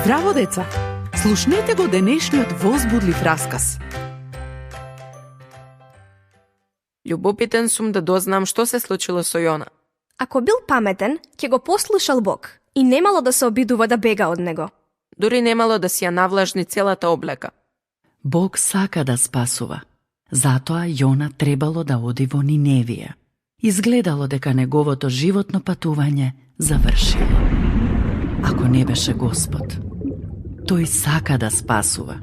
Здраво, деца! Слушнете го денешниот возбудлив расказ. Љубопитен сум да дознам што се случило со Јона. Ако бил паметен, ќе го послушал Бог и немало да се обидува да бега од него. Дури немало да си ја навлажни целата облека. Бог сака да спасува. Затоа Јона требало да оди во Ниневија. Изгледало дека неговото животно патување завршило. Ако не беше Господ, тој сака да спасува.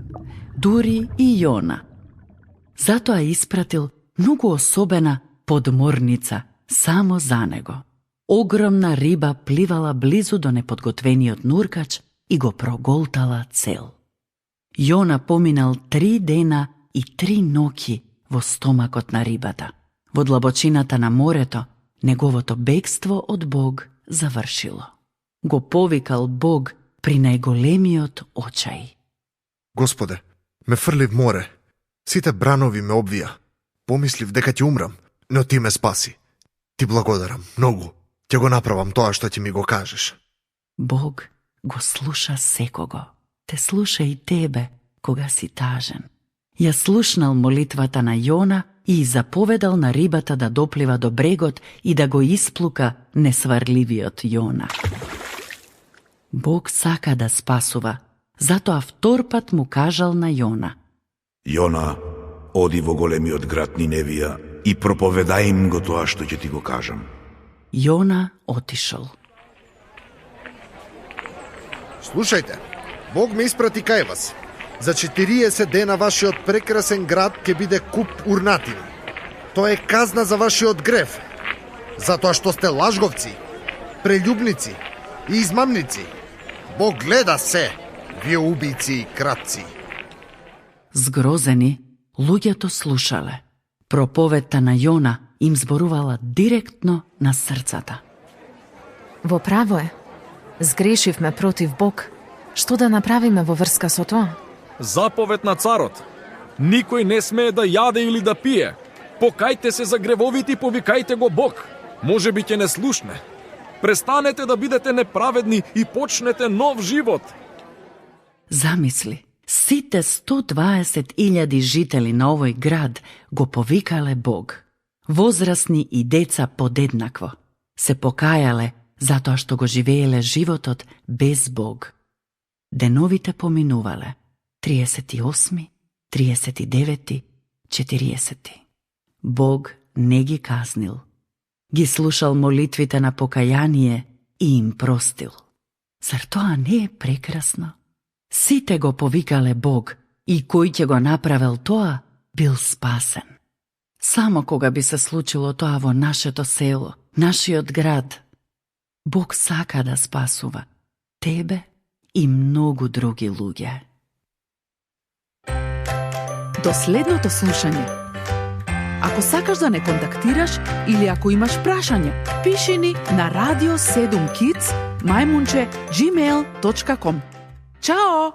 Дури и Јона. Затоа испратил многу особена подморница само за него. Огромна риба пливала близу до неподготвениот нуркач и го проголтала цел. Јона поминал 3 дена и 3 ноќи во стомакот на рибата. Во длабочината на морето, неговото бегство од Бог завршило. Го повикал Бог при најголемиот очај. Господе, ме фрли в море. Сите бранови ме обвија. Помислив дека ќе умрам, но ти ме спаси. Ти благодарам, многу. Ќе го направам тоа што ти ми го кажеш. Бог го слуша секого. Те слуша и тебе, кога си тажен. Ја слушнал молитвата на Јона и заповедал на рибата да доплива до брегот и да го исплука несварливиот Јона. Бог сака да спасува, затоа втор пат му кажал на Јона. Јона, оди во големиот град Ниневија и проповедај им го тоа што ќе ти го кажам. Јона отишол. Слушајте, Бог ме испрати кај вас. За 40 дена вашиот прекрасен град ќе биде куп урнатини. Тоа е казна за вашиот грев. Затоа што сте лажговци, прељубници и измамници. Бог гледа се, вие убийци и кратци. Згрозени, луѓето слушале. Проповедта на Јона им зборувала директно на срцата. Во право е. Сгрешивме против Бог. Што да направиме во врска со тоа? Заповед на царот. Никој не смее да јаде или да пие. Покајте се за гревовите и повикајте го Бог. Може би ќе не слушне. Престанете да бидете неправедни и почнете нов живот. Замисли, сите 120.000 жители на овој град го повикале Бог. Возрасни и деца подеднакво. Се покајале затоа што го живееле животот без Бог. Деновите поминувале. 38, 39, 40. Бог не ги казнил. Ги слушал молитвите на покаяние и им простил. Зар тоа не е прекрасно? Сите го повикале Бог и кој ќе го направил тоа, бил спасен. Само кога би се случило тоа во нашето село, нашиот град, Бог сака да спасува тебе и многу други луѓе. До следното слушање. Ако сакаш да не контактираш или ако имаш прашање, пиши ни на radio7kids@gmail.com. Чао!